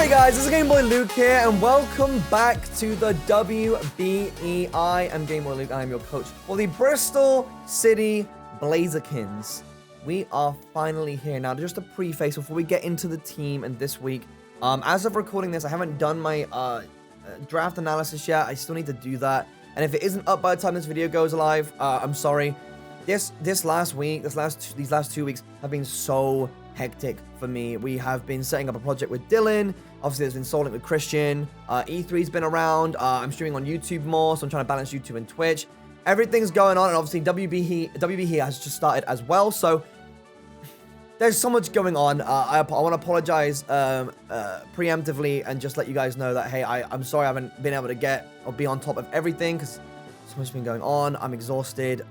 Hey guys, this is GameboyLuke here, and welcome back to the WBE. I am GameboyLuke, I am your coach for the Bristol City Blazerkins. We are finally here. Now, just a preface before we get into the team and this week. As of recording this, I haven't done my draft analysis yet. I still need to do that. And if it isn't up by the time this video goes live, I'm sorry. This last week, these last 2 weeks have been so hectic for me. We have been setting up a project with Dylan. Obviously, there's been Soul Link with Christian. E3's been around. I'm streaming on YouTube more, so I'm trying to balance YouTube and Twitch. Everything's going on, and obviously WBE has just started as well. So there's so much going on. I want to apologize preemptively and just let you guys know that, hey, I'm sorry I haven't been able to get or be on top of everything because so much has been going on. I'm exhausted.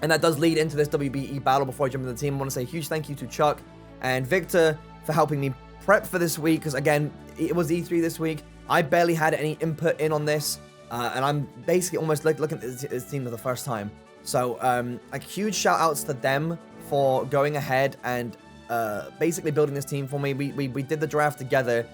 And that does lead into this WBE battle. Before I jump into the team, I want to say a huge thank you to Chuck and Victor for helping me prep for this week. Because, again, it was E3 this week. I barely had any input in on this. And I'm basically almost looking at this team for the first time. So, like, huge shout-outs to them for going ahead and basically building this team for me. We did the draft together.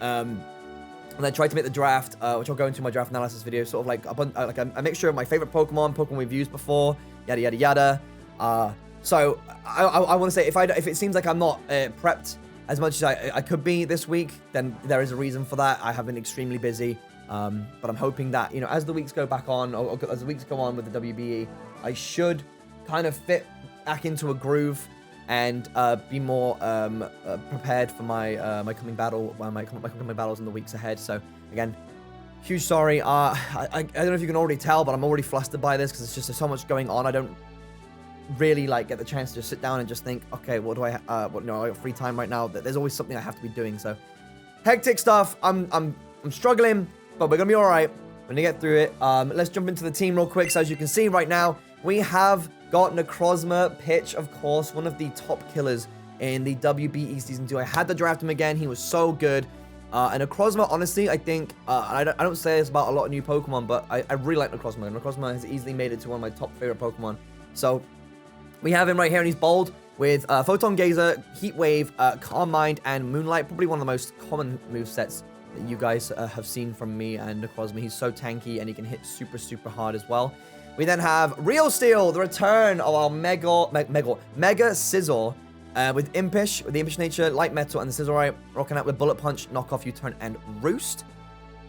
And I tried to make the draft, which I'll go into my draft analysis video, sort of like a mixture of my favorite Pokemon we've used before, yada yada yada. So I want to say if it seems like I'm not prepped as much as I could be this week, then there is a reason for that. I have been extremely busy, but I'm hoping that, you know, as the weeks go back on, or as the weeks go on with the WBE, I should kind of fit back into a groove and be more prepared for my my coming battle, my coming battles in the weeks ahead. So again, huge sorry. I don't know if you can already tell, but I'm already flustered by this because it's just there's so much going on. I don't really like get the chance to just sit down and just think, okay, what do I I got free time right now. There's always something I have to be doing. So hectic stuff. I'm struggling, but we're gonna be all right. We're gonna get through it. Let's jump into the team real quick. So as you can see right now, we have got Necrozma, Pitch, of course, one of the top killers in the WBE Season 2. I had to draft him again. He was so good. And Necrozma, honestly, I think, I don't say this about a lot of new Pokemon, but I really like Necrozma. Necrozma has easily made it to one of my top favorite Pokemon. So we have him right here, and he's bold with Photon Gazer, Heat Wave, Calm Mind, and Moonlight. Probably one of the most common movesets that you guys have seen from me and Necrozma. He's so tanky, and he can hit super, super hard as well. We then have Real Steel, the return of our Mega Sizzle, with Impish, with the Impish nature, Light Metal, and the Sizzlite, rocking out with Bullet Punch, Knockoff, U-Turn, and Roost.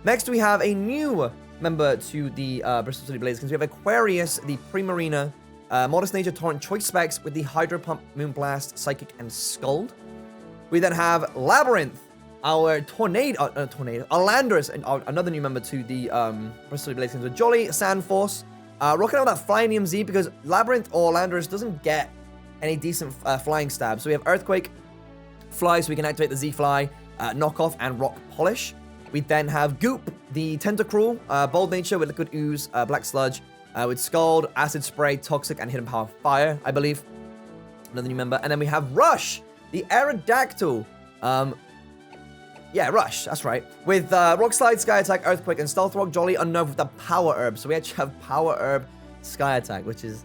Next, we have a new member to the Bristol City Blazerkins. We have Aquarius, the Primarina, Modest Nature, Torrent, Choice Specs, with the Hydro Pump, Moonblast, Psychic, and Scald. We then have Labyrinth, our Alandris, and another new member to the Bristol City Blazerkins, with Jolly, Sandforce, rocking out that Flying EMZ because Labyrinth or Landorus doesn't get any decent flying stabs. So we have Earthquake, Fly, so we can activate the Z-Fly, Knockoff, and Rock Polish. We then have Goop, the Tentacruel, Bold Nature with Liquid Ooze, Black Sludge, with Scald, Acid Spray, Toxic, and Hidden Power Fire, I believe. Another new member. And then we have Rush, the Aerodactyl. Yeah, Rush, that's right. With Rock Slide, Sky Attack, Earthquake, and Stealth Rock, Jolly, Unnerve with the Power Herb. So we actually have Power Herb, Sky Attack, which is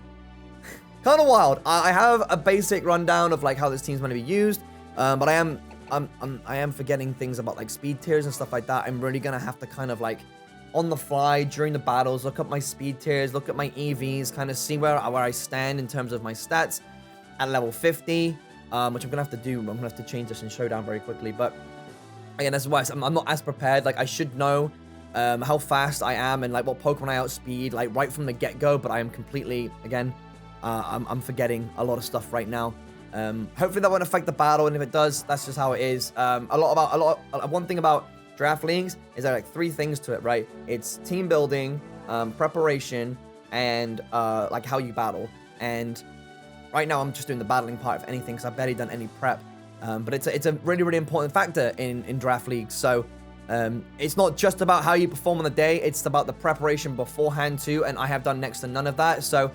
kind of wild. I have a basic rundown of like how this team's going to be used, but I am forgetting things about like speed tiers and stuff like that. I'm really going to have to kind of like on the fly during the battles, look up my speed tiers, look at my EVs, kind of see where I stand in terms of my stats at level 50, which I'm going to have to do. I'm going to have to change this in Showdown very quickly, but again, that's why I'm not as prepared. Like, I should know how fast I am and, like, what Pokemon I outspeed, like, right from the get-go, but I am completely, again, I'm forgetting a lot of stuff right now. Hopefully that won't affect the battle, and if it does, that's just how it is. One thing about draft leagues is there are, like, 3 things to it, right? It's team building, preparation, and, like, how you battle. And right now, I'm just doing the battling part, if anything, because I've barely done any prep. But it's a really, really important factor in draft leagues. So it's not just about how you perform on the day. It's about the preparation beforehand too. And I have done next to none of that. So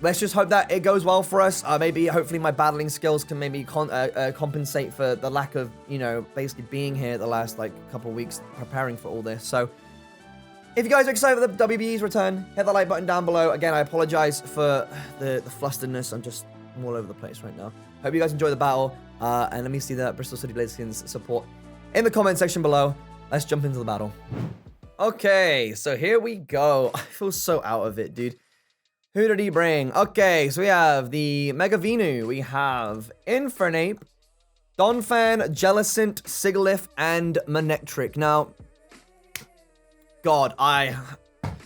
let's just hope that it goes well for us. Hopefully my battling skills can maybe compensate for the lack of, you know, basically being here the last like couple of weeks preparing for all this. So if you guys are excited for the WBE's return, hit the like button down below. Again, I apologize for the flusteredness. I'm all over the place right now. Hope you guys enjoy the battle. And let me see the Bristol City Blazerkins support in the comment section below. Let's jump into the battle. Okay, so here we go. I feel so out of it, dude. Who did he bring? Okay, so we have the Mega Venu. We have Infernape, Donphan, Jellicent, Sigilyph, and Manectric. Now, God, I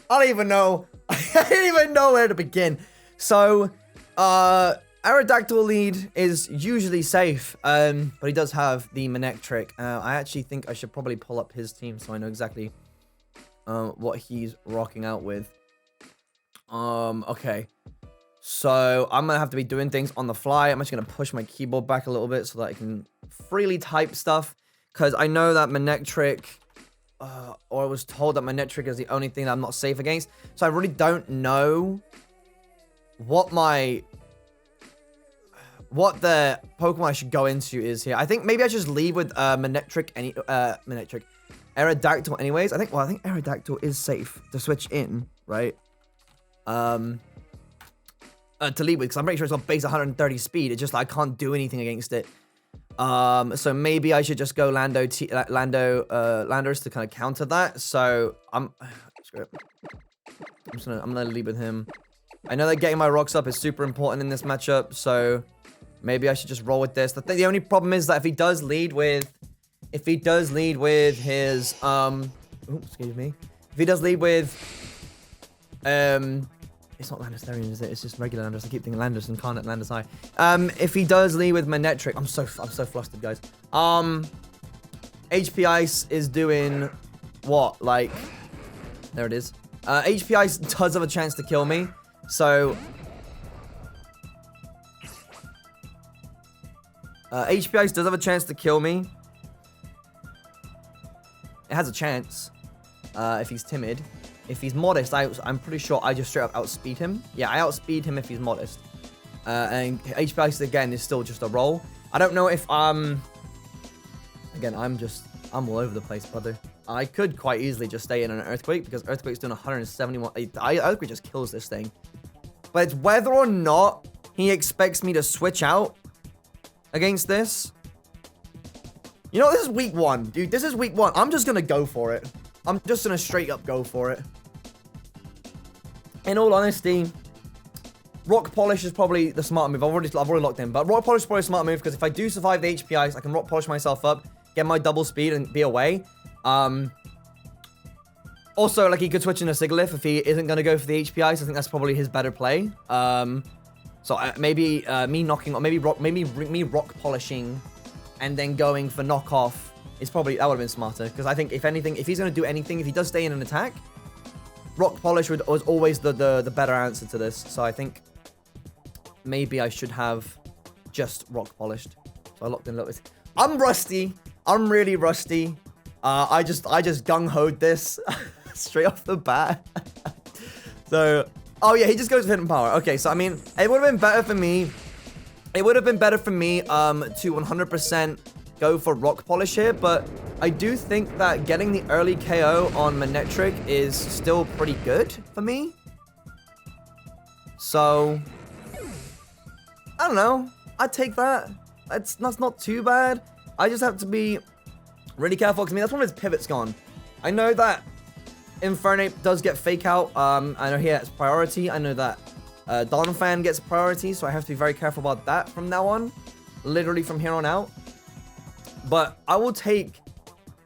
don't even know. I don't even know where to begin. So, Aerodactyl lead is usually safe, but he does have the Manectric. I actually think I should probably pull up his team so I know exactly what he's rocking out with. Okay. So, I'm going to have to be doing things on the fly. I'm actually going to push my keyboard back a little bit so that I can freely type stuff. Because I know that Manectric, or I was told that Manectric is the only thing that I'm not safe against. So, I really don't know what the Pokemon I should go into is here. I think maybe I should just leave with Manectric, Aerodactyl anyways. I think Aerodactyl is safe to switch in, right? To lead with, because I'm pretty sure it's got base 130 speed. It's just like I can't do anything against it. So maybe I should just go Landorus to kind of counter that. So I'm gonna lead with him. I know that getting my rocks up is super important in this matchup, so maybe I should just roll with this. The only problem is that if he does lead with his excuse me. If he does lead with it's not Landorus, is it? It's just regular Landorus. I keep thinking Landorus and Carnot Landorus High. If he does lead with Manectric, I'm so flustered, guys. HP Ice is doing what? Like, there it is. HP Ice does have a chance to kill me. So HP Ice does have a chance to kill me. It has a chance. If he's timid. If he's modest, I'm pretty sure I just straight up outspeed him. Yeah, I outspeed him if he's modest. And HP Ice again is still just a roll. I don't know if again, I'm all over the place, brother. I could quite easily just stay in an Earthquake because Earthquake's doing 171. Earthquake just kills this thing. But it's whether or not he expects me to switch out against this. You know, this is week 1, dude. This is week 1. I'm just gonna go for it. I'm just gonna straight up go for it. In all honesty, Rock Polish is probably the smart move. I've already locked in, but Rock Polish is probably a smart move because if I do survive the HP Ice, I can Rock Polish myself up, get my double speed, and be away. Also, like, he could switch into Sigilyph if he isn't gonna go for the HP Ice. I think that's probably his better play. So maybe me knocking, or maybe me Rock Polishing, and then going for knockoff. That would have been smarter, because I think if anything, if he's going to do anything, if he does stay in an attack, Rock Polish was always the better answer to this. So I think maybe I should have just Rock Polished. So I locked in a little bit. I'm rusty. I'm really rusty. I just gung-hoed this straight off the bat. So, oh yeah, he just goes for Hidden Power. Okay, so I mean, it would have been better for me. It would have been better for me to 100% go for Rock Polish here, but I do think that getting the early KO on Manectric is still pretty good for me. So, I don't know. I'd take that. That's not too bad. I just have to be really careful, because I mean, that's one of his pivots gone. I know that Infernape does get Fake Out. I know he has priority. I know that Donphan gets priority, so I have to be very careful about that from now on. Literally from here on out. But I will take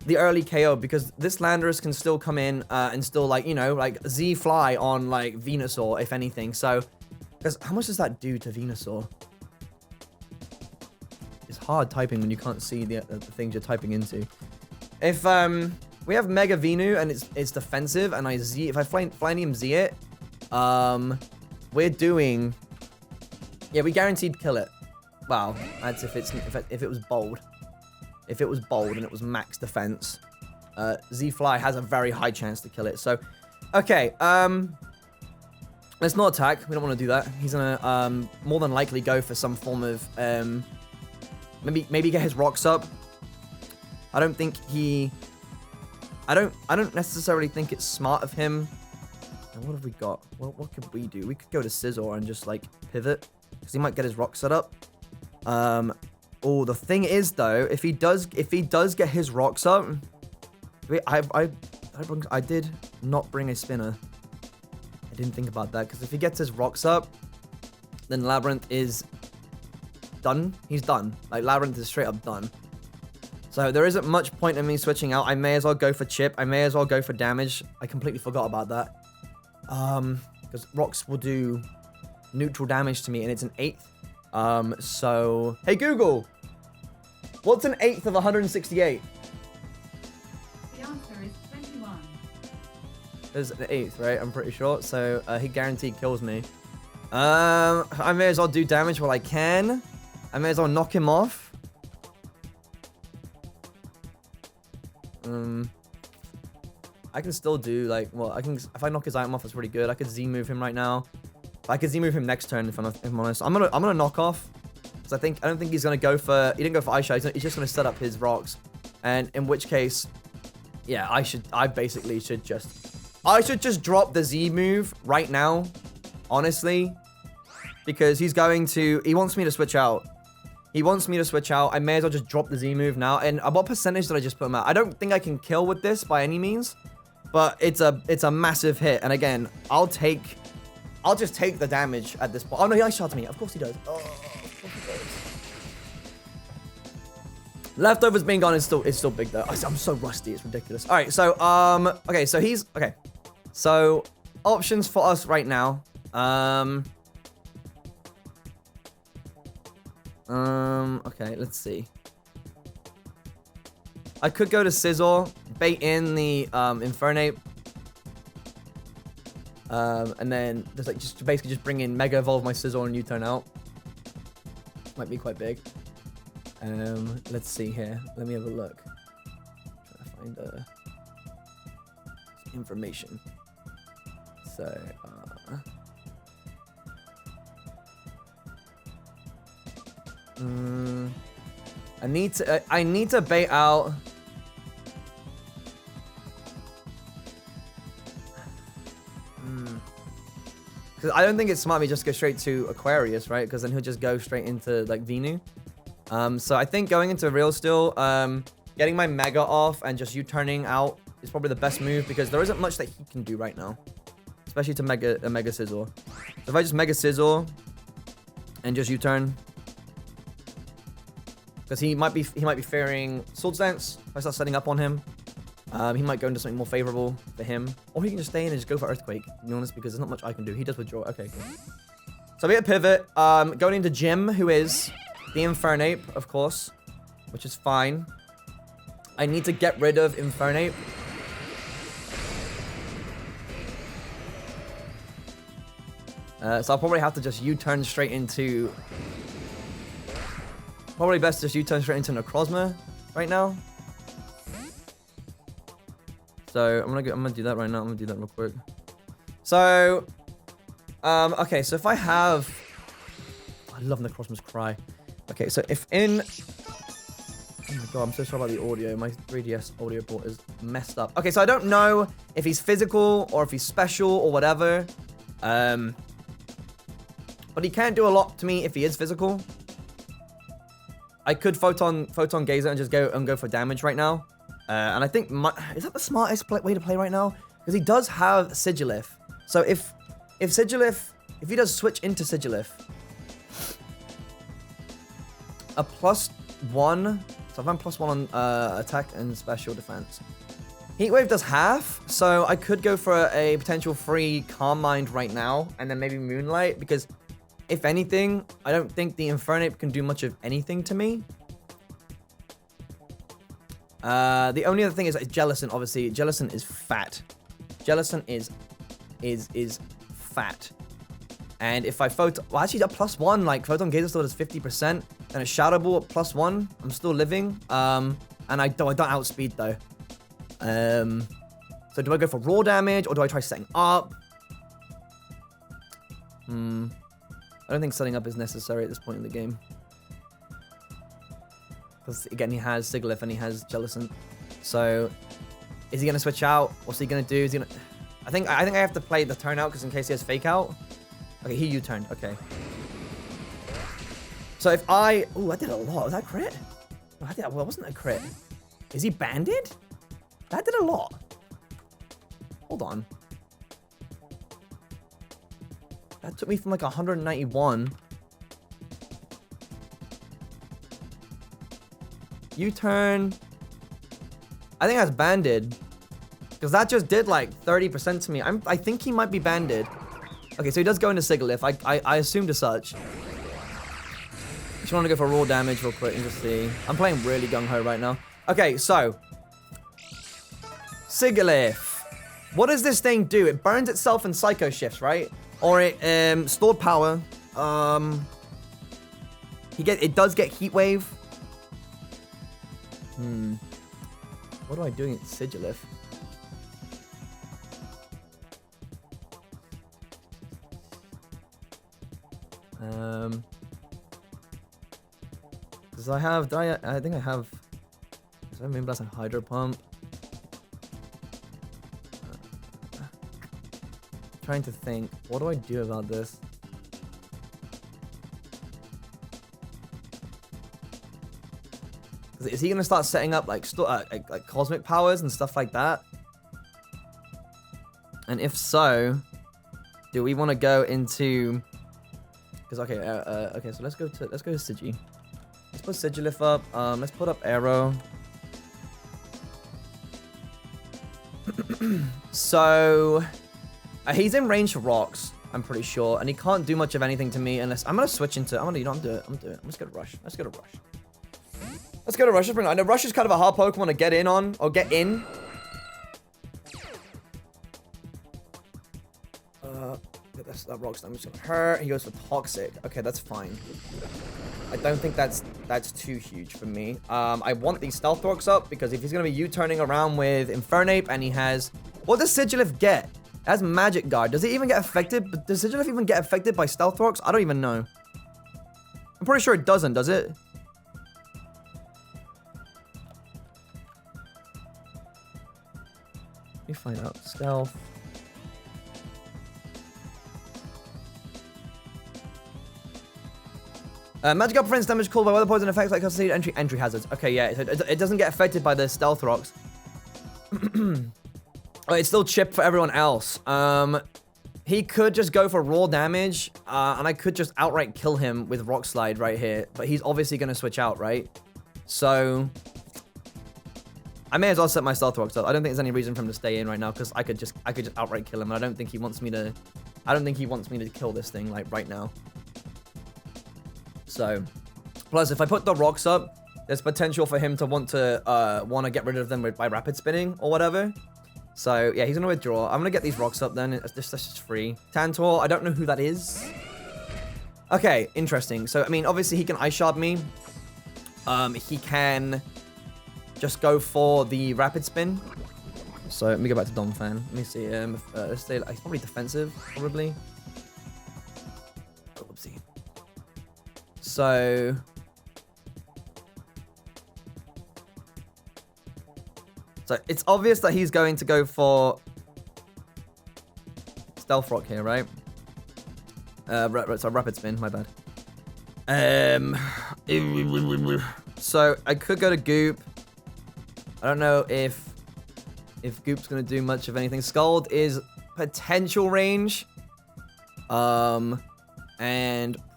the early KO because this Landorus can still come in and still, like, you know, like Z-Fly on, like, Venusaur, if anything. So, because how much does that do to Venusaur? It's hard typing when you can't see the things you're typing into. If we have Mega Venu and it's defensive, and if I Flynium Z it, we're doing, yeah, we guaranteed kill it. Wow, that's if it was bold. If it was bold and it was max defense, Z-Fly has a very high chance to kill it. So, okay, let's not attack. We don't want to do that. He's gonna more than likely go for some form of maybe get his rocks up. I don't necessarily think it's smart of him. And what have we got? What could we do? We could go to Scizor and just, like, pivot, because he might get his rock set up. Oh, the thing is though, if he does get his rocks up, wait, I did not bring a spinner. I didn't think about that because if he gets his rocks up, then Labyrinth is done. He's done. Like Labyrinth is straight up done. So there isn't much point in me switching out. I may as well go for chip. I may as well go for damage. I completely forgot about that. Because rocks will do neutral damage to me, and it's an 8th. So hey Google, what's an 8th of 168? The answer is 21. There's an 8th, right? I'm pretty sure. So he guaranteed kills me. I may as well do damage while I can. I may as well knock him off. I can still do like, well, I can, if I knock his item off, that's pretty good. I could Z move him right now. I could Z move him next turn if I'm honest. I'm gonna knock off because I don't think he's gonna go for. He didn't go for ice shot. He's just gonna set up his rocks, and in which case, yeah, I should just drop the Z move right now, honestly, because he wants me to switch out. He wants me to switch out. I may as well just drop the Z move now. And what percentage did I just put him at? I don't think I can kill with this by any means, but it's a massive hit. And again, I'll just take the damage at this point. Oh no, he ice shot me. Of course he does. Oh, of course he does. Leftovers being gone is still big though. I'm so rusty. It's ridiculous. All right, so okay, so okay. So options for us right now. Okay, let's see. I could go to Sizzle, bait in the Infernape. And then just basically just bring in Mega Evolve my Sizzle and U-turn out. Might be quite big. Let's see here. Let me have a look. Trying to find information. So I need to bait out. Because I don't think it's smart me just go straight to Aquarius, right? Because then he'll just go straight into like Venu. So I think going into Real Steel, getting my Mega off and just U-turning out is probably the best move because there isn't much that he can do right now, especially to Mega Sizzle. So if I just Mega Sizzle and just U-turn. Because he might be fearing Swords Dance if I start setting up on him. He might go into something more favorable for him. Or he can just stay in and just go for Earthquake, to be honest, because there's not much I can do. He does withdraw. Okay, cool. So we get Pivot. Going into Jim, who is the Infernape, of course, which is fine. I need to get rid of Infernape. So I'll probably have to just U-turn straight into... Probably best just U-turn straight into Necrozma right now. So I'm gonna do that right now. I'm gonna do that real quick. So, okay. So if I have, I love Necrozma's Cry. Okay, so if in, oh my god, I'm so sorry about the audio. My 3DS audio port is messed up. Okay, so I don't know if he's physical or if he's special or whatever. But he can't do a lot to me if he is physical. I could photon gazer and just go for damage right now. And I think is that the smartest way to play right now? Because he does have Sigilif. So if Sigilif, if he does switch into Sigilif, a +1. So if I'm +1 on attack and special defense. Heatwave does half, so I could go for a potential free Calm Mind right now, and then maybe Moonlight, because if anything, I don't think the Infernape can do much of anything to me. The only other thing is Jellicent, obviously. Jellicent is fat. Jellicent is fat. And if I well, actually a +1, like Photon Gazer still does 50%, and a Shadow Ball at +1, I'm still living. And I don't outspeed though. So do I go for raw damage or do I try setting up? I don't think setting up is necessary at this point in the game. Because again, he has Sigilif and he has Jellicent. So is he gonna switch out? What's he gonna do? Is he gonna... I think I have to play the turn out because in case he has fake out. Okay, he U-turned. Okay. So if I... Oh, I did a lot. Was that crit? Oh, well, it wasn't a crit. Is he banded? That did a lot. Hold on. That took me from like 191. U-turn. I think that's banded. Because that just did like 30% to me. I think he might be banded. Okay, so he does go into Sigilyph. I assumed as such. Just want to go for raw damage real quick and just see. I'm playing really gung-ho right now. Okay, so. Sigilyph. What does this thing do? It burns itself in Psycho Shifts, right? Or it stored power. It does get Heat Wave. What do I do against Sigilyph? Because I think I have. Does I maybe that's a Hydro Pump? Trying to think. What do I do about this? Is he gonna start setting up like cosmic powers and stuff like that? And if so, do we want to go into? Because okay, so let's go to Sigi. Let's put Sigilyph up. Let's put up Arrow. So he's in range for rocks, I'm pretty sure, and he can't do much of anything to me unless I'm gonna switch into. I'm gonna do it. I'm just gonna rush. Let's go to rush. Let's go to rush. I know rush is kind of a hard Pokemon to get in on or get in. That rock's damage gonna hurt. He goes for toxic. Okay, that's fine. I don't think that's too huge for me. I want these stealth rocks up because if he's gonna be U-turning around with Infernape and he has, what does Sigilyph get? It has Magic Guard. Does it even get affected? But does Sigilyph even get affected by stealth rocks? I don't even know. I'm pretty sure it doesn't. Does it? Let me find out. Stealth. Magic Up prevents damage caused by weather poison effects like custody entry hazards. Okay, yeah, it doesn't get affected by the stealth rocks. Oh, it's still chipped for everyone else. He could just go for raw damage, and I could just outright kill him with Rock Slide right here. But he's obviously gonna switch out, right? So I may as well set my stealth rocks up. I don't think there's any reason for him to stay in right now because I could just outright kill him. And I don't think he wants me to. I don't think he wants me to kill this thing like right now. So, plus if I put the rocks up, there's potential for him to want to get rid of them by rapid spinning or whatever. So yeah, he's gonna withdraw. I'm gonna get these rocks up then. That's just free. Tantor, I don't know who that is. Okay, interesting. So I mean, obviously he can Ice Shard me. He can just go for the rapid spin. So let me go back to Donphan. Let me see. Let's say he's probably defensive, probably. Oh, whoopsie. So it's obvious that he's going to go for Stealth Rock here, right? Sorry, Rapid Spin, my bad. So I could go to Goop. I don't know if Goop's gonna do much of anything. Scald is potential range. And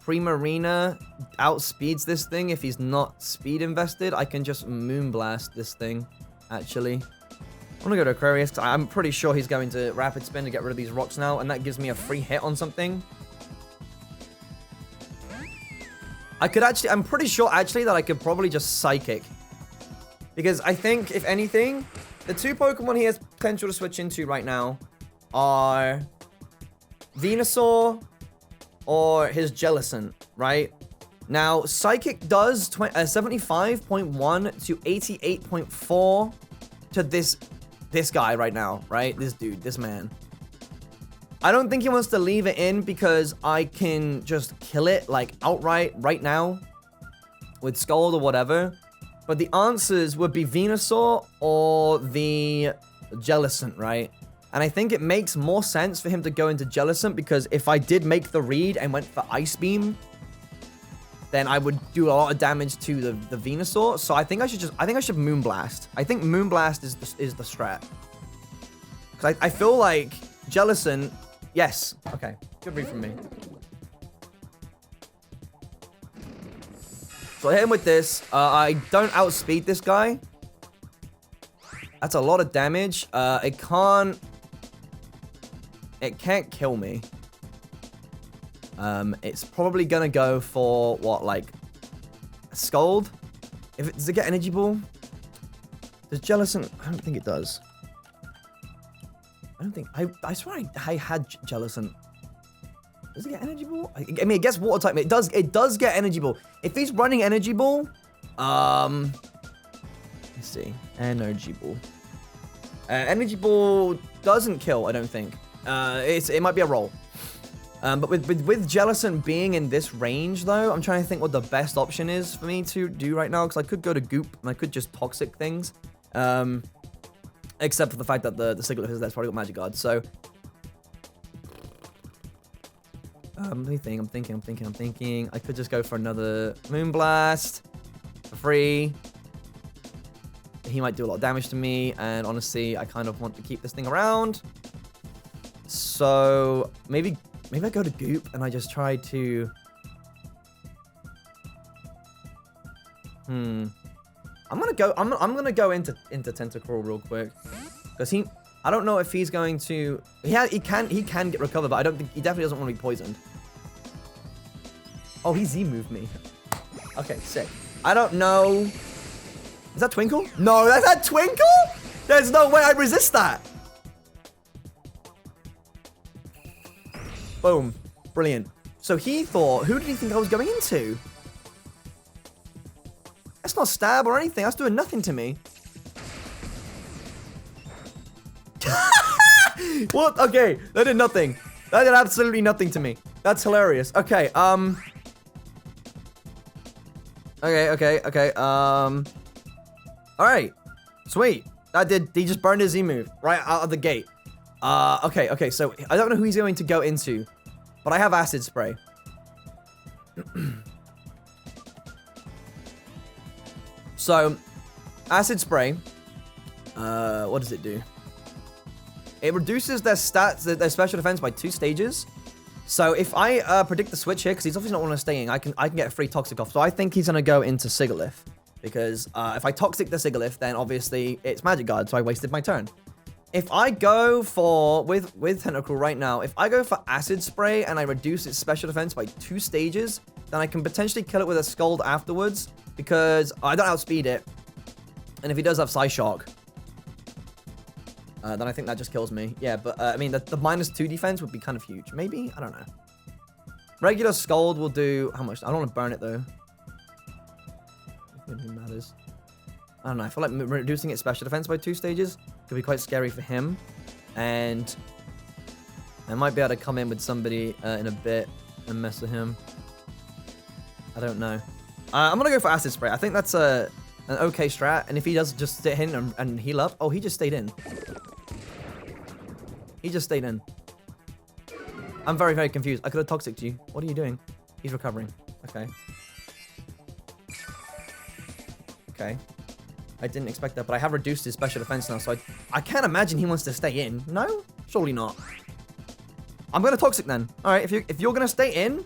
Primarina outspeeds this thing if he's not speed invested. I can just Moonblast this thing, actually. I'm gonna go to Aquarius, because I'm pretty sure he's going to Rapid Spin to get rid of these rocks now, and that gives me a free hit on something. I'm pretty sure, actually, that I could probably just Psychic. Because I think, if anything, the two Pokemon he has potential to switch into right now are Venusaur or his Jellicent, right? Now, Psychic does 75.1 to 88.4 to this guy right now, right? This dude, this man. I don't think he wants to leave it in because I can just kill it, like, outright right now with Scald or whatever. But the answers would be Venusaur or the Jellicent, right? And I think it makes more sense for him to go into Jellicent because if I did make the read and went for Ice Beam, then I would do a lot of damage to the Venusaur. So I think I should Moonblast. I think Moonblast is the strat. Because I feel like Jellicent... Yes. Okay. Good read from me. So I hit him with this. I don't outspeed this guy. That's a lot of damage. It can't kill me. It's probably gonna go for what, like a Scald? Does it get Energy Ball? Does Jellicent? I don't think it does. I don't think. I swear I had Jellicent. Does it get Energy Ball? I mean, it gets Water type. It does get Energy Ball. If he's running Energy Ball, let's see, Energy Ball. Energy Ball doesn't kill. I don't think. It might be a roll. But with Jellicent being in this range, though, I'm trying to think what the best option is for me to do right now. Because I could go to Goop, and I could just Toxic things. Except for the fact that the Sigilyph is that's probably got Magic Guard. So, let me think. I'm thinking. I could just go for another Moonblast for free. He might do a lot of damage to me, and honestly, I kind of want to keep this thing around. So, maybe I go to Goop and I just try to... I'm gonna go into Tentacruel real quick. Because I don't know if he's going to... He can get recovered, but I don't think... He definitely doesn't want to be poisoned. Oh, he Z-moved me. Okay, sick. I don't know... Is that Twinkle? No, that's not Twinkle? There's no way I resist that. Boom. Brilliant. So he thought, who did he think I was going into? That's not stab or anything. That's doing nothing to me. What? Okay. That did nothing. That did absolutely nothing to me. That's hilarious. Okay. Okay. All right. Sweet. He just burned his Z-move right out of the gate. Okay, so I don't know who he's going to go into, but I have Acid Spray. So, Acid Spray, what does it do? It reduces their stats, their special defense by 2 stages. So if I predict the switch here, because he's obviously not want to stay in, I can get a free Toxic off. So I think he's going to go into Sigilyph. Because if I Toxic the Sigilyph, then obviously it's Magic Guard, so I wasted my turn. If I go for, with Tentacruel right now, if I go for Acid Spray and I reduce its special defense by 2 stages, then I can potentially kill it with a Scald afterwards, because I don't outspeed it. And if he does have Psyshock, then I think that just kills me. Yeah, but I mean, the -2 defense would be kind of huge. Maybe? I don't know. Regular Scald will do, how much? I don't want to burn it though. It really matters. I don't know. I feel like reducing its special defense by 2 stages could be quite scary for him. And I might be able to come in with somebody in a bit and mess with him. I don't know. I'm going to go for Acid Spray. I think that's an okay strat. And if he does just sit in and heal up. Oh, he just stayed in. He just stayed in. I'm very, very confused. I could have Toxic you. What are you doing? He's recovering. Okay. Okay. I didn't expect that, but I have reduced his special defense now, so I can't imagine he wants to stay in. No? Surely not. I'm gonna Toxic then. Alright, if you're gonna stay in,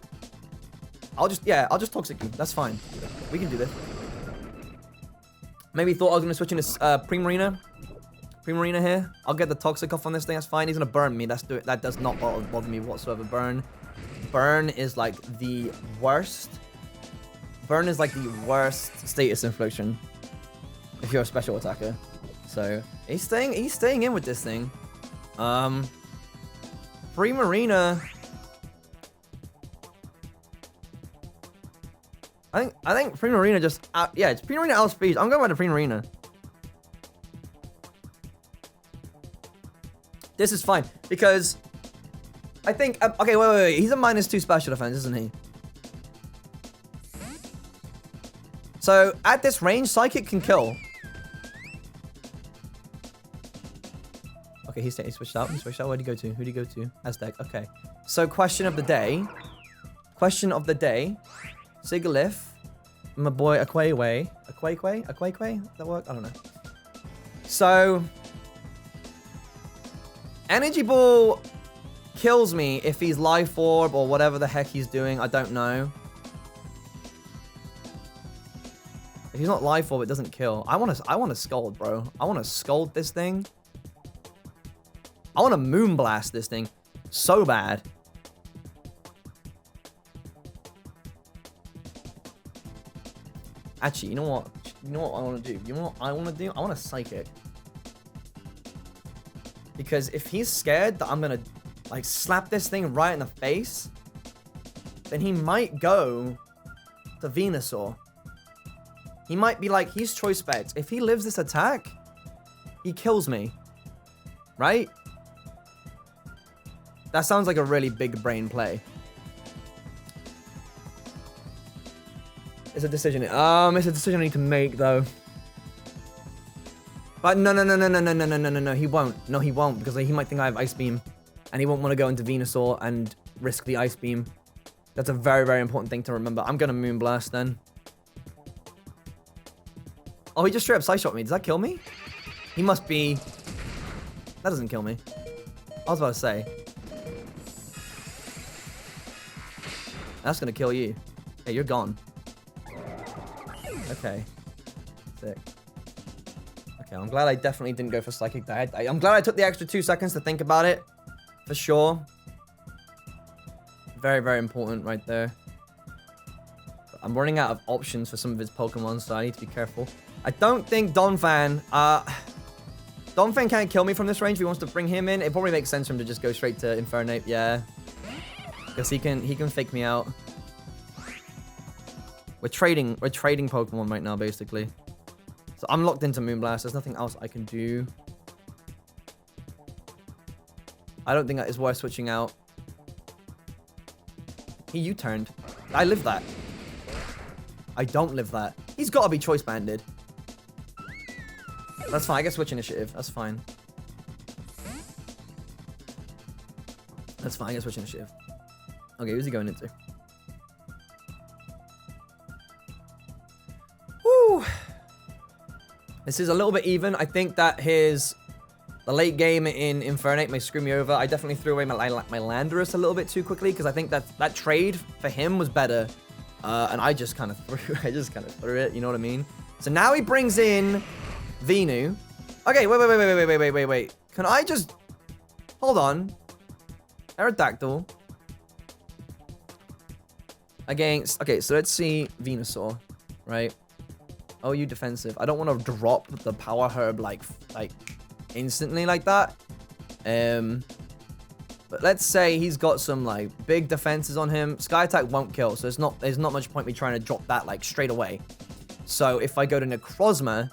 I'll just Toxic you. That's fine. We can do this. Maybe thought I was gonna switch into Primarina. Primarina here. I'll get the Toxic off on this thing, that's fine. He's gonna burn me. That does not bother me whatsoever. Burn is like the worst. Burn is like the worst status infliction if you're a special attacker. So he's staying in with this thing. Primarina. I think Primarina just yeah, it's Primarina outspeed. I'm going by the Primarina. This is fine because I think okay, wait. He's a -2 special defense, isn't he? So, at this range, Psychic can kill. Okay, he switched out. Where'd he go to? Who'd he go to? Aztec. Okay. So, question of the day. Sigalith. My boy Aquayway. Aquaquay? Does that work? I don't know. So, Energy Ball kills me if he's Life Orb or whatever the heck he's doing. I don't know. If he's not Life Orb, it doesn't kill. I want to Scald, bro. I want to Scald this thing. I want to Moonblast this thing so bad. Actually, you know what? You know what I want to do? You know what I want to do? I want to Psychic. Because if he's scared that I'm going to, like, slap this thing right in the face, then he might go to Venusaur. He might be like, he's choice bets. If he lives this attack, he kills me. Right? That sounds like a really big brain play. It's a decision. It's a decision I need to make, though. But no. He won't. No, he won't, because he might think I have Ice Beam, and he won't want to go into Venusaur and risk the Ice Beam. That's a very, very important thing to remember. I'm gonna Moonblast then. Oh, he just straight up Side Shot me. Does that kill me? He must be. That doesn't kill me. I was about to say. That's gonna kill you. Hey, you're gone. Okay. Sick. Okay, I'm glad I definitely didn't go for Psychic there. I'm glad I took the extra 2 seconds to think about it. For sure. Very, very important right there. But I'm running out of options for some of his Pokemon, so I need to be careful. I don't think Donphan... Donphan can't kill me from this range if he wants to bring him in. It probably makes sense for him to just go straight to Infernape, yeah. Because he can fake me out. We're trading Pokemon right now, basically. So I'm locked into Moonblast. There's nothing else I can do. I don't think that is worth switching out. He U-turned. I live that. I don't live that. He's got to be choice banded. That's fine. I get switch initiative. That's fine. That's fine. I get switch initiative. Okay, who's he going into? Woo! This is a little bit even. I think that the late game in Infernape may screw me over. I definitely threw away my Landorus a little bit too quickly because I think that trade for him was better. And I just kind of threw it. You know what I mean? So now he brings in Venu. Okay, wait. Can I just... Hold on. Aerodactyl. Against... Okay, so let's see Venusaur, right? Oh, you defensive. I don't want to drop the Power Herb, like instantly like that. But let's say he's got some, like, big defenses on him. Sky Attack won't kill, so there's not much point me trying to drop that, like, straight away. So if I go to Necrozma,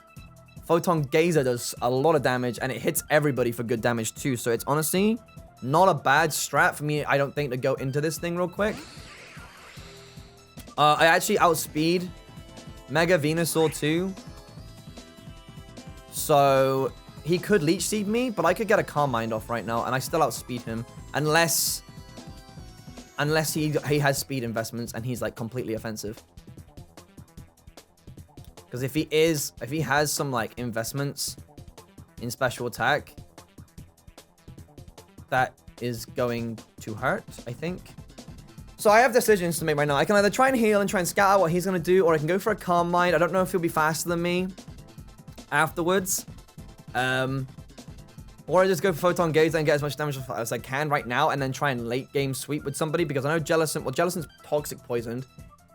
Photon Gazer does a lot of damage, and it hits everybody for good damage too. So it's honestly not a bad strat for me, I don't think, to go into this thing real quick. I actually outspeed Mega Venusaur too. So he could Leech Seed me, but I could get a Calm Mind off right now, and I still outspeed him. Unless he has speed investments and he's, like, completely offensive. Because if he has some, like, investments in special attack, that is going to hurt, I think. So I have decisions to make right now. I can either try and heal and try and scout out what he's going to do, or I can go for a Calm Mind. I don't know if he'll be faster than me afterwards. Or I just go for Photon Gaze and get as much damage as I can right now, and then try and late game sweep with somebody, because I know Jellicent's Toxic Poisoned.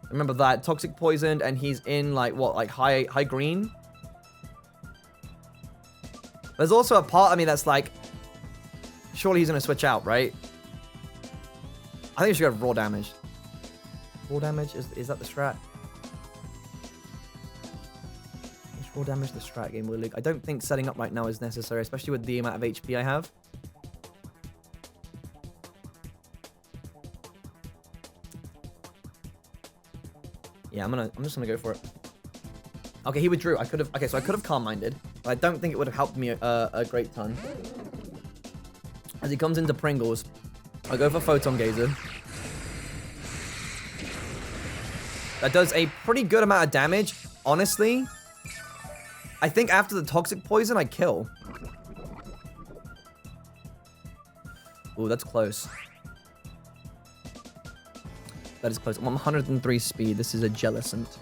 Remember that. Toxic Poisoned, and he's in, like, what, like, high green? There's also a part of me that's like, surely he's going to switch out, right? I think we should go raw damage. Raw damage? Is that the strat? Is raw damage the strat, GameboyLuke? I don't think setting up right now is necessary, especially with the amount of HP I have. Yeah, I'm just gonna go for it. Okay, he withdrew. Okay, so I could have Calm Minded, but I don't think it would have helped me a great ton. As he comes into Pringles, I go for Photon Gazer. That does a pretty good amount of damage. Honestly, I think after the toxic poison, I kill. Ooh, that's close. That is close. I'm 103 speed. This is a Jellicent.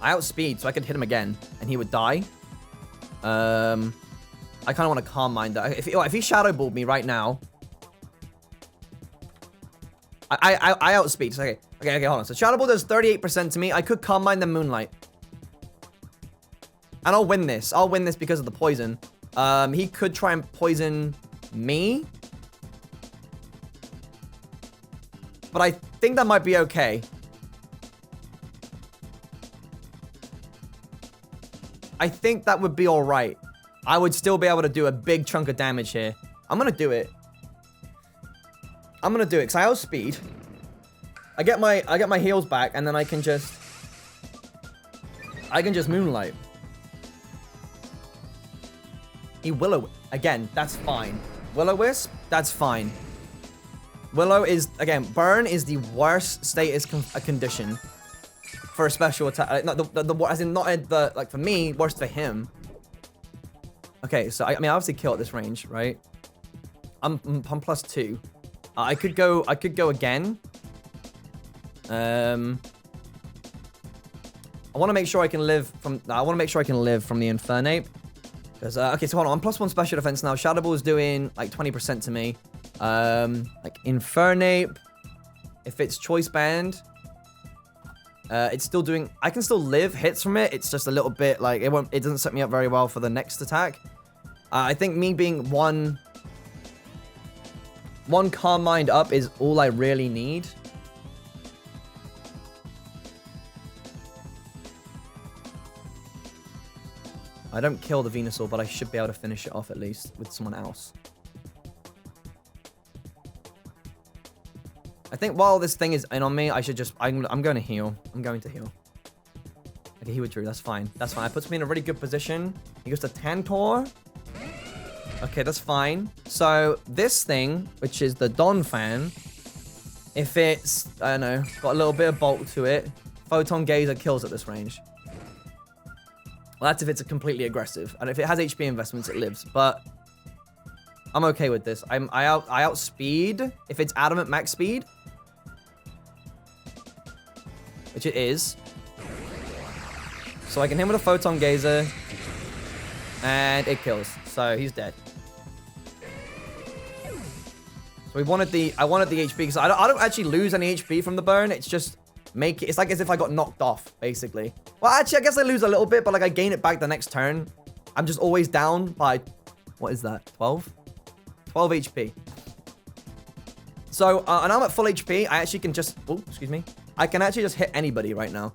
I outspeed, so I could hit him again, and he would die. I kind of want to calm mind that. If he Shadow Balled me right now, I outspeed. So, okay, hold on. So Shadow Ball does 38% to me. I could calm mind the Moonlight, and I'll win this. I'll win this because of the poison. He could try and poison me, but I think that might be okay. I think that would be all right. I would still be able to do a big chunk of damage here. I'm gonna do it. I'm gonna do it because I outspeed. I get my heals back, and then I can just Moonlight. He Willow again. That's fine. Will-O-Wisp. That's fine. Willow is again. Burn is the worst status condition for a special attack. Not as in not the like for me. Worst for him. Okay, so I mean, I obviously kill at this range, right? I'm +2. I could go again. I want to make sure I can live from. I want to make sure I can live from the Infernape. Because okay, so hold on. I'm +1 special defense now. Shadow Ball is doing like 20% to me. Like Infernape, if it's Choice Band, it's still doing. I can still live hits from it. It's just a little bit like it won't. It doesn't set me up very well for the next attack. I think me being one Calm Mind up is all I really need. I don't kill the Venusaur, but I should be able to finish it off at least with someone else. I think while this thing is in on me, I should just... I'm going to heal. I'm going to heal. Okay, he withdrew. That's fine. That's fine. It puts me in a really good position. He goes to Tantor. Okay, that's fine. So this thing, which is the Donphan, if it's, I don't know, got a little bit of bulk to it, Photon Gazer kills at this range. Well, that's if it's a completely aggressive. And if it has HP investments, it lives. But I'm okay with this. I outspeed if it's Adamant max speed, which it is. So I can hit him with a Photon Gazer, and it kills. So he's dead. So I wanted the HP because I don't actually lose any HP from the burn. It's just it's like as if I got knocked off, basically. Well, actually, I guess I lose a little bit, but like I gain it back the next turn. I'm just always down by, what is that? 12? 12 HP. So, and I'm at full HP. I actually can just, oh, excuse me. I can actually just hit anybody right now.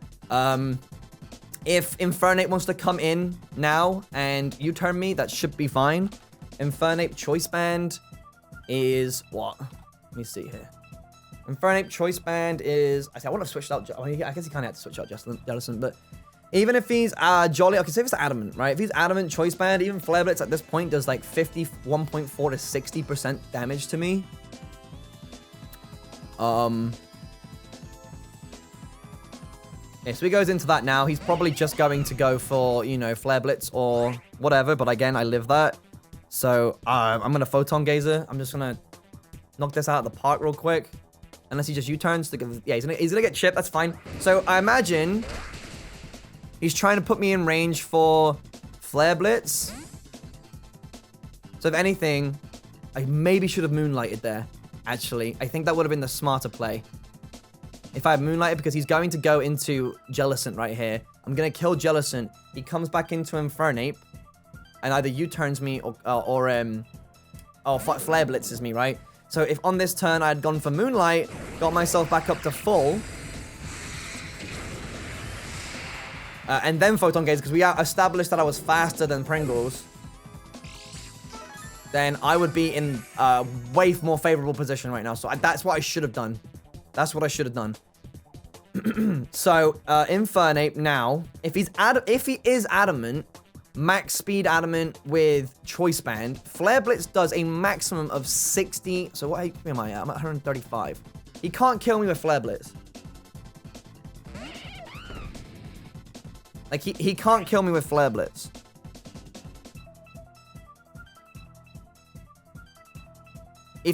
If Infernape wants to come in now and U-turn me, that should be fine. Infernape Choice Band is what? Let me see here. Infernape Choice Band is... I want to switch out... I guess he kind of had to switch out Jellicent, but... Even if he's Jolly... Okay, say if it's Adamant, right? If he's Adamant Choice Band, even Flare Blitz at this point does like 51.4 to 60% damage to me. Yeah, so he goes into that now. He's probably just going to go for, you know, Flare Blitz or whatever, but again, I live that. So, I'm going to Photon Gazer. I'm just going to knock this out of the park real quick. Unless he just U-turns. Yeah, he's gonna get chipped. That's fine. So, I imagine he's trying to put me in range for Flare Blitz. So, if anything, I maybe should have Moonlighted there, actually. I think that would have been the smarter play. If I had Moonlighted, because he's going to go into Jellicent right here. I'm going to kill Jellicent. He comes back into Infernape. And either U-turns me or Flare Blitzes me, right? So if on this turn I had gone for Moonlight, got myself back up to full. And then Photon Gaze, because we established that I was faster than Pringles. Then I would be in a way more favorable position right now. So that's what I should have done. That's what I should have done. So, Infernape now, if he is Adamant, max speed Adamant with Choice Band, Flare Blitz does a maximum of 60. So what am I at? I'm at 135. He can't kill me with Flare Blitz. Like, he can't kill me with Flare Blitz.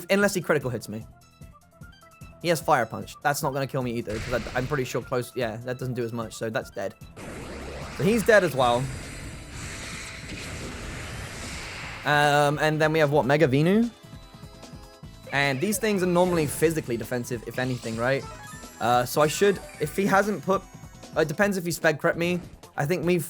Unless he critical hits me. He has Fire Punch. That's not going to kill me either, because I'm pretty sure close... Yeah, that doesn't do as much, so that's dead. So he's dead as well. And then we have, what, Mega Venu? And these things are normally physically defensive, if anything, right? So I should... If he hasn't put... It depends if he sped crept me. I think we've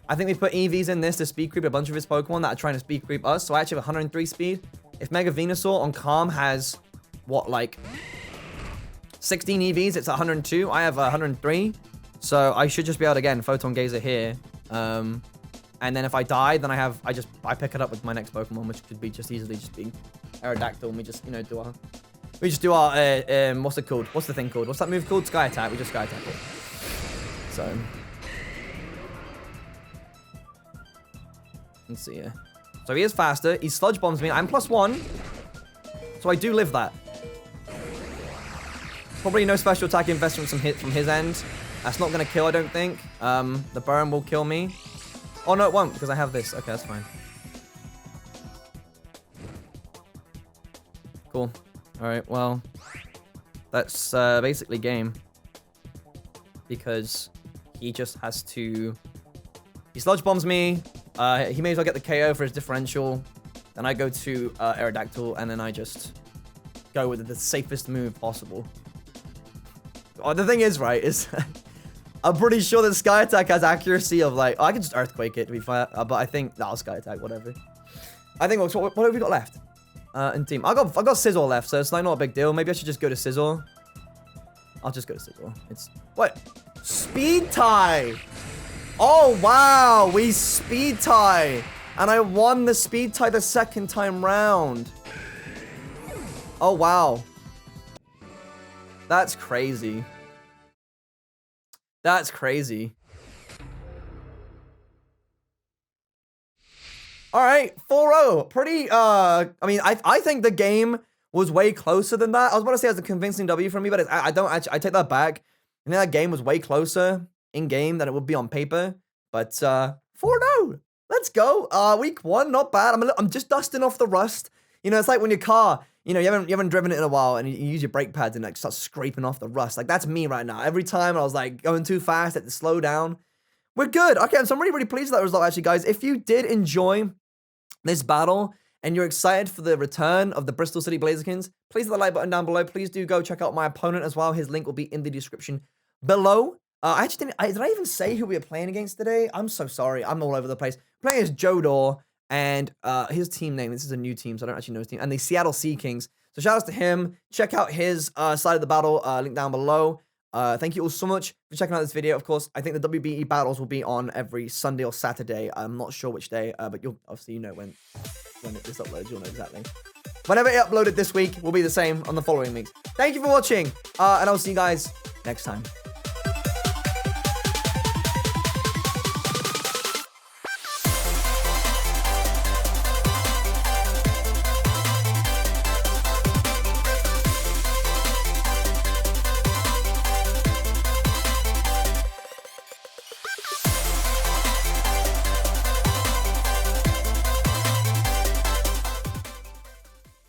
put EVs in this to speed creep a bunch of his Pokemon that are trying to speed creep us. So I actually have 103 speed. If Mega Venusaur on Calm has, what, like 16 EVs, it's 102. I have 103. So I should just be able to, again, Photon Gazer here. And then if I die, then I pick it up with my next Pokemon, which could be just easily just being Aerodactyl. And we just, do our... what's it called? What's the thing called? What's that move called? Sky Attack. We just Sky Attack it. So... Let's see here. So he is faster. He Sludge Bombs me. I'm +1. So I do live that. Probably no special attack investment from his end. That's not going to kill, I don't think. The burn will kill me. Oh, no, it won't, because I have this. Okay, that's fine. Cool. All right, well, that's basically game. Because he just has to... He Sludge Bombs me. He may as well get the KO for his differential. Then I go to Aerodactyl, and then I just go with the safest move possible. Oh, the thing is, right, is I'm pretty sure that Sky Attack has accuracy of like... Oh, I can just Earthquake it, to be fair. But I think... No, Sky Attack, whatever. I think... What have we got left? In team. I got Scissor left, so it's like not a big deal. Maybe I should just go to Scissor. I'll just go to Scissor. It's... What? Speed tie! Oh, wow. We speed tie. And I won the speed tie the second time round. Oh, wow. That's crazy. That's crazy. All right, 4-0. Pretty, I mean, I think the game was way closer than that. I was about to say it was a convincing W for me, but I don't actually, I take that back. I think that game was way closer in game than it would be on paper. But 4-0. Let's go. Week 1, not bad. I'm just dusting off the rust. You know, it's like when your car, you haven't driven it in a while and you use your brake pads and like start scraping off the rust. Like that's me right now. Every time I was like going too fast, I had to slow down. We're good. Okay, so I'm really, really pleased with that result actually, guys. If you did enjoy this battle and you're excited for the return of the Bristol City Blazerkins, please hit the like button down below. Please do go check out my opponent as well. His link will be in the description below. I actually did I even say who we were playing against today? I'm so sorry. I'm all over the place. Playing as Jodor and his team name. This is a new team, so I don't actually know his team. And the Seattle Sea Kings. So shout out to him. Check out his side of the battle. Link down below. Thank you all so much for checking out this video. Of course, I think the WBE battles will be on every Sunday or Saturday. I'm not sure which day, but you'll obviously when this uploads, you'll know exactly. Whenever it uploaded this week will be the same on the following weeks. Thank you for watching, and I'll see you guys next time.